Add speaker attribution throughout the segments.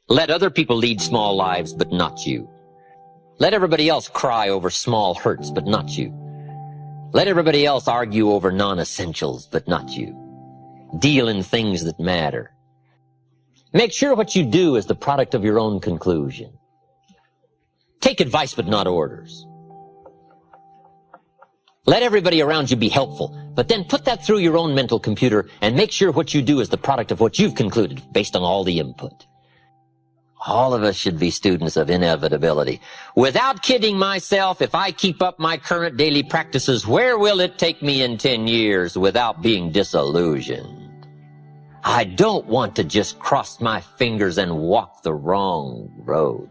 Speaker 1: Let other people lead small lives, but not you. Let everybody else cry over small hurts, but not you. Let everybody else argue over non-essentials, but not you. Deal in things that matter. Make sure what you do is the product of your own conclusion. Take advice, but not orders. Let everybody around you be helpful, but then put that through your own mental computer and make sure what you do is the product of what you've concluded based on all the input. All of us should be students of inevitability. Without kidding myself, if I keep up my current daily practices, where will it take me in 10 years without being disillusioned? I don't want to just cross my fingers and walk the wrong road.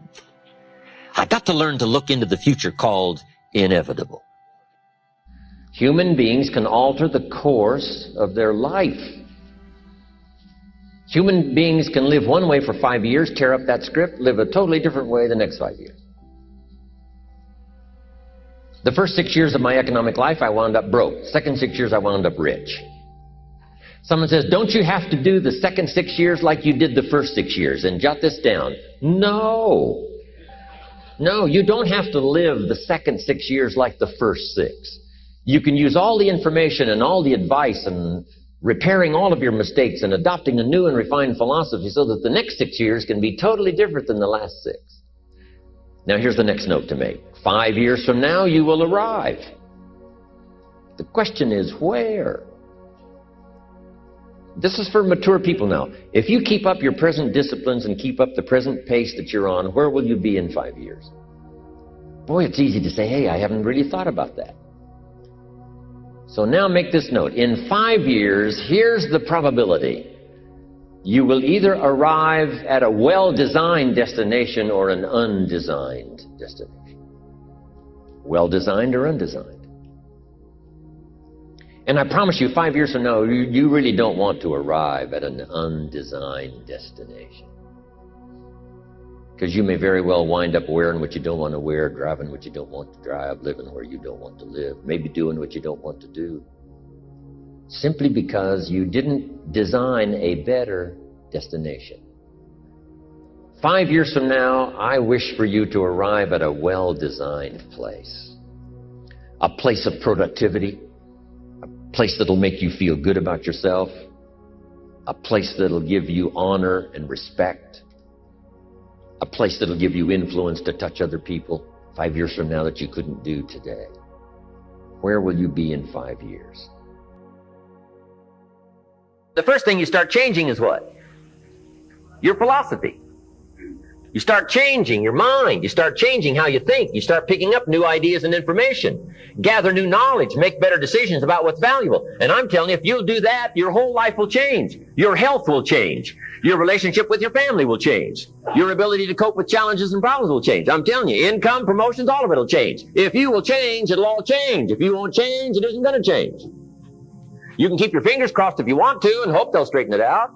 Speaker 1: I got to learn to look into the future called inevitable. Human beings can alter the course of their life. Human beings can live one way for 5 years, tear up that script, live a totally different way the next 5 years. The first 6 years of my economic life, I wound up broke. Second 6 years, I wound up rich. Someone says, don't you have to do the second 6 years like you did the first 6 years? And jot this down. No. No, you don't have to live the second 6 years like the first 6. You can use all the information and all the advice and repairing all of your mistakes and adopting a new and refined philosophy so that the next 6 years can be totally different than the last 6. Now here's the next note to make. 5 years from now, you will arrive. The question is where? This is for mature people now. If you keep up your present disciplines and keep up the present pace that you're on, where will you be in 5 years? Boy, it's easy to say, hey, I haven't really thought about that. So now make this note. In 5 years, here's the probability. You will either arrive at a well-designed destination or an undesigned destination. Well-designed or undesigned. And I promise you, 5 years from now, you really don't want to arrive at an undesigned destination. Because you may very well wind up wearing what you don't want to wear, driving what you don't want to drive, living where you don't want to live, maybe doing what you don't want to do. Simply because you didn't design a better destination. 5 years from now, I wish for you to arrive at a well-designed place. A place of productivity. A place that'll make you feel good about yourself. A place that'll give you honor and respect. A place that'll give you influence to touch other people 5 years from now that you couldn't do today. Where will you be in 5 years? The first thing you start changing is what? Your philosophy. You start changing your mind. You start changing how you think. You start picking up new ideas and information. Gather new knowledge. Make better decisions about what's valuable. And I'm telling you, if you'll do that, your whole life will change. Your health will change. Your relationship with your family will change. Your ability to cope with challenges and problems will change. I'm telling you, income, promotions, all of it will change. If you will change, it'll all change. If you won't change, it isn't going to change. You can keep your fingers crossed if you want to and hope they'll straighten it out.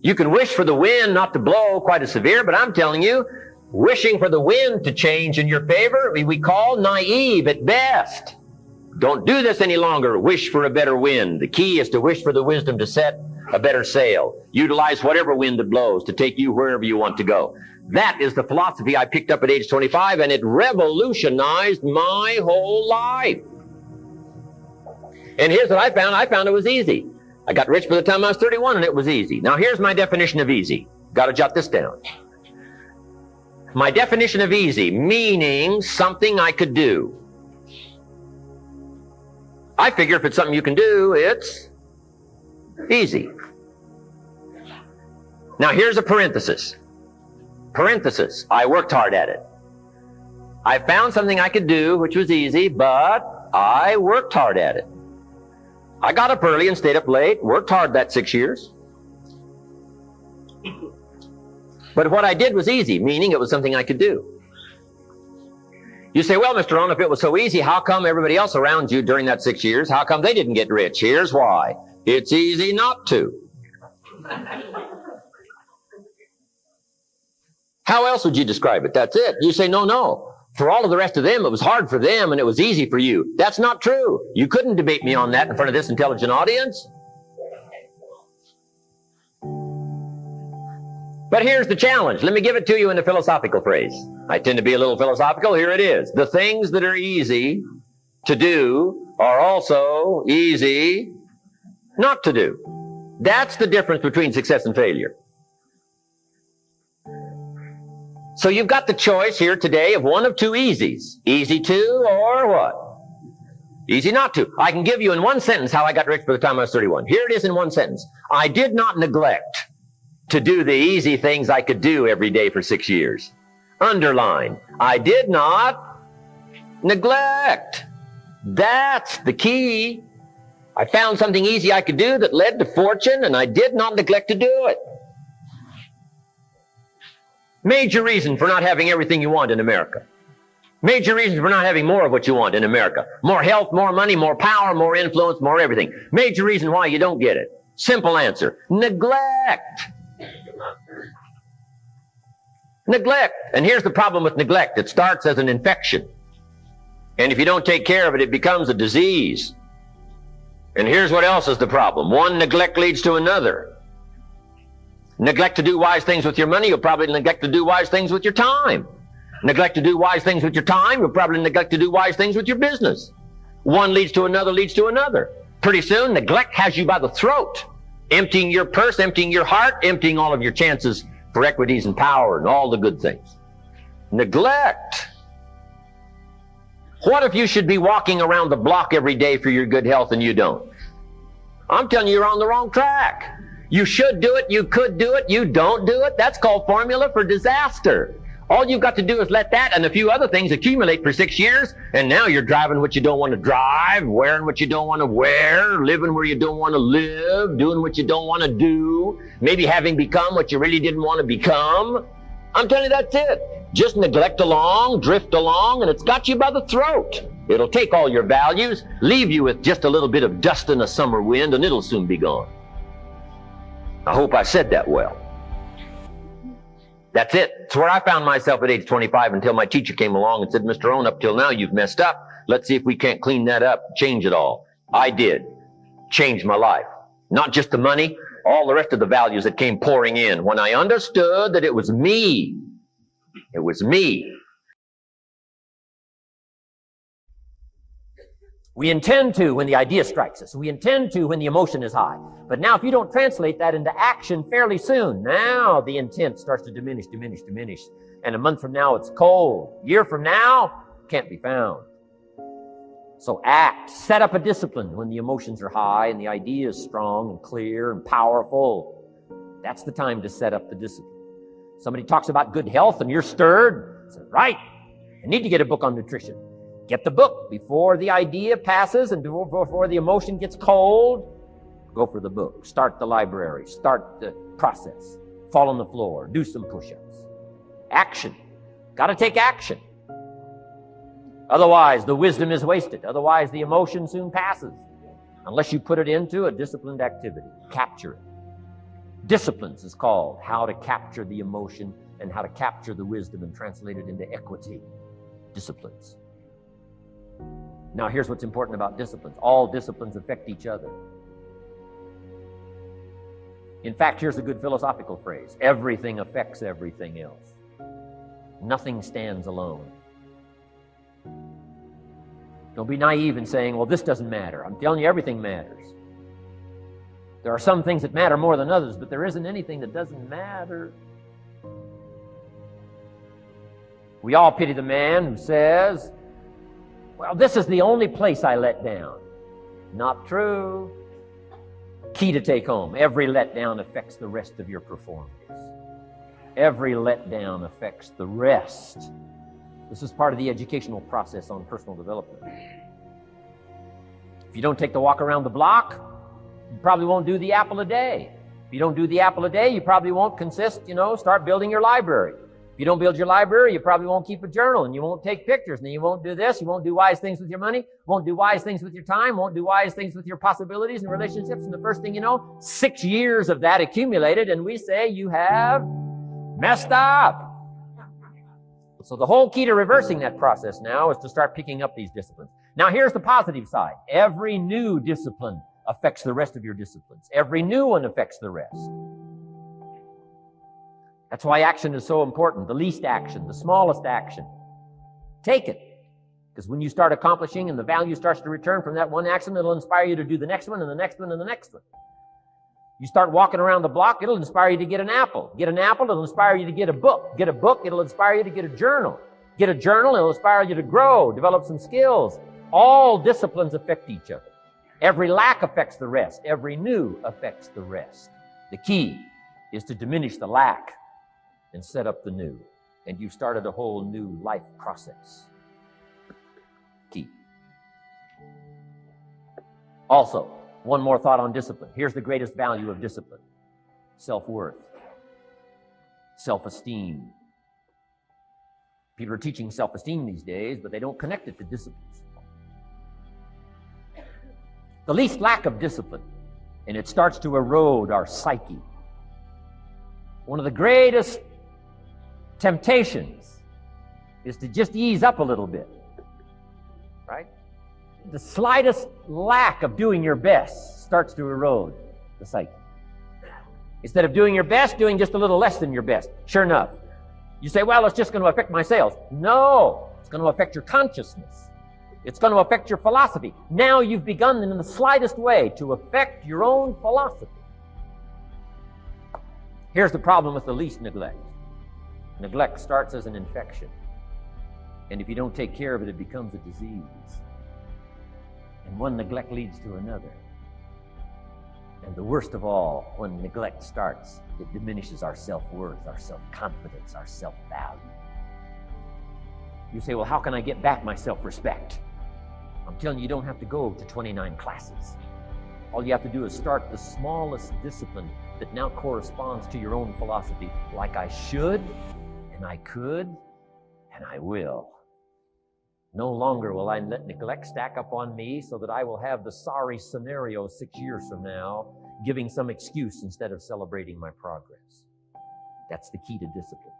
Speaker 1: You can wish for the wind not to blow quite as severe, but I'm telling you, wishing for the wind to change in your favor, we call naive at best. Don't do this any longer. Wish for a better wind. The key is to wish for the wisdom to set a better sail. Utilize whatever wind it blows to take you wherever you want to go. That is the philosophy I picked up at age 25, and it revolutionized my whole life. And here's what I found. I found it was easy. I got rich by the time I was 31, and it was easy. Now, here's my definition of easy. Got to jot this down. My definition of easy, meaning something I could do. I figure if it's something you can do, it's easy. Now, here's a parenthesis. Parenthesis, I worked hard at it. I found something I could do, which was easy, but I worked hard at it. I got up early and stayed up late, worked hard that 6 years. But what I did was easy, meaning it was something I could do. You say, well, Mr. Rohn, if it was so easy, how come everybody else around you during that 6 years, how come they didn't get rich? Here's why. It's easy not to. How else would you describe it? That's it. You say, no. For all of the rest of them, it was hard for them and it was easy for you. That's not true. You couldn't debate me on that in front of this intelligent audience. But here's the challenge. Let me give it to you in a philosophical phrase. I tend to be a little philosophical. Here it is. The things that are easy to do are also easy not to do. That's the difference between success and failure. So you've got the choice here today of one of two easies. Easy to or what? Easy not to. I can give you in one sentence how I got rich by the time I was 31. Here it is in one sentence. I did not neglect to do the easy things I could do every day for 6 years. Underline. I did not neglect. That's the key. I found something easy I could do that led to fortune, and I did not neglect to do it. Major reason for not having everything you want in America. Major reason for not having more of what you want in America. More health, more money, more power, more influence, more everything. Major reason why you don't get it. Simple answer. Neglect. Neglect. And here's the problem with neglect. It starts as an infection. And if you don't take care of it, it becomes a disease. And here's what else is the problem. One neglect leads to another. Neglect to do wise things with your money, you'll probably neglect to do wise things with your time. Neglect to do wise things with your time, you'll probably neglect to do wise things with your business. One leads to another, leads to another. Pretty soon, neglect has you by the throat, emptying your purse, emptying your heart, emptying all of your chances for equities and power and all the good things. Neglect. What if you should be walking around the block every day for your good health and you don't? I'm telling you, you're on the wrong track. You should do it, you could do it, you don't do it. That's called formula for disaster. All you've got to do is let that and a few other things accumulate for 6 years, and now you're driving what you don't want to drive, wearing what you don't want to wear, living where you don't want to live, doing what you don't want to do, maybe having become what you really didn't want to become. I'm telling you, that's it. Just neglect along, drift along, and it's got you by the throat. It'll take all your values, leave you with just a little bit of dust in a summer wind, and it'll soon be gone. I hope I said that well. That's it. It's where I found myself at age 25 until my teacher came along and said, Mr. Rohn, up till now you've messed up. Let's see if we can't clean that up, change it all. I did. Changed my life. Not just the money, all the rest of the values that came pouring in when I understood that it was me. It was me. We intend to when the idea strikes us. We intend to when the emotion is high. But now if you don't translate that into action fairly soon, now the intent starts to diminish. And a month from now, it's cold. A year from now, can't be found. So act. Set up a discipline when the emotions are high and the idea is strong and clear and powerful. That's the time to set up the discipline. Somebody talks about good health and you're stirred. Say, right, I need to get a book on nutrition. Get the book before the idea passes and before the emotion gets cold. Go for the book. Start the library. Start the process. Fall on the floor. Do some push-ups. Action. Got to take action. Otherwise, the wisdom is wasted. Otherwise, the emotion soon passes. Unless you put it into a disciplined activity. Capture it. Disciplines is called how to capture the emotion and how to capture the wisdom and translate it into equity. Disciplines. Now, here's what's important about disciplines. All disciplines affect each other. In fact, here's a good philosophical phrase. Everything affects everything else. Nothing stands alone. Don't be naive in saying, well, this doesn't matter. I'm telling you, everything matters. There are some things that matter more than others, but there isn't anything that doesn't matter. We all pity the man who says, well, this is the only place I let down. Not true. Key to take home. Every letdown affects the rest of your performance. Every letdown affects the rest. This is part of the educational process on personal development. If you don't take the walk around the block, you probably won't do the apple a day. If you don't do the apple a day, you probably won't start building your library. If you don't build your library, you probably won't keep a journal, and you won't take pictures, and then you won't do this, you won't do wise things with your money, won't do wise things with your time, won't do wise things with your possibilities and relationships, and the first thing you know, 6 years of that accumulated, and we say you have messed up. So the whole key to reversing that process now is to start picking up these disciplines. Now here's the positive side. Every new discipline affects the rest of your disciplines. Every new one affects the rest. That's why action is so important. The least action, the smallest action. Take it. Because when you start accomplishing and the value starts to return from that one action, it'll inspire you to do the next one and the next one and the next one. You start walking around the block, it'll inspire you to get an apple. Get an apple, it'll inspire you to get a book. Get a book, it'll inspire you to get a journal. Get a journal, it'll inspire you to grow, develop some skills. All disciplines affect each other. Every lack affects the rest. Every new affects the rest. The key is to diminish the lack and set up the new. And you've started a whole new life process. Key. Also, one more thought on discipline. Here's the greatest value of discipline. Self-worth. Self-esteem. People are teaching self-esteem these days, but they don't connect it to disciplines. The least lack of discipline, and it starts to erode our psyche. One of the greatest temptations is to just ease up a little bit, right? The slightest lack of doing your best starts to erode the psyche. Instead of doing your best, doing just a little less than your best. Sure enough, you say, well, it's just going to affect my sales. No, it's going to affect your consciousness. It's going to affect your philosophy. Now you've begun in the slightest way to affect your own philosophy. Here's the problem with the least neglect. Neglect starts as an infection. And if you don't take care of it, it becomes a disease. And one neglect leads to another. And the worst of all, when neglect starts, it diminishes our self-worth, our self-confidence, our self-value. You say, well, how can I get back my self-respect? I'm telling you, you don't have to go to 29 classes. All you have to do is start the smallest discipline that now corresponds to your own philosophy, like I should, and I could, and I will. No longer will I let neglect stack up on me so that I will have the sorry scenario 6 years from now, giving some excuse instead of celebrating my progress. That's the key to discipline.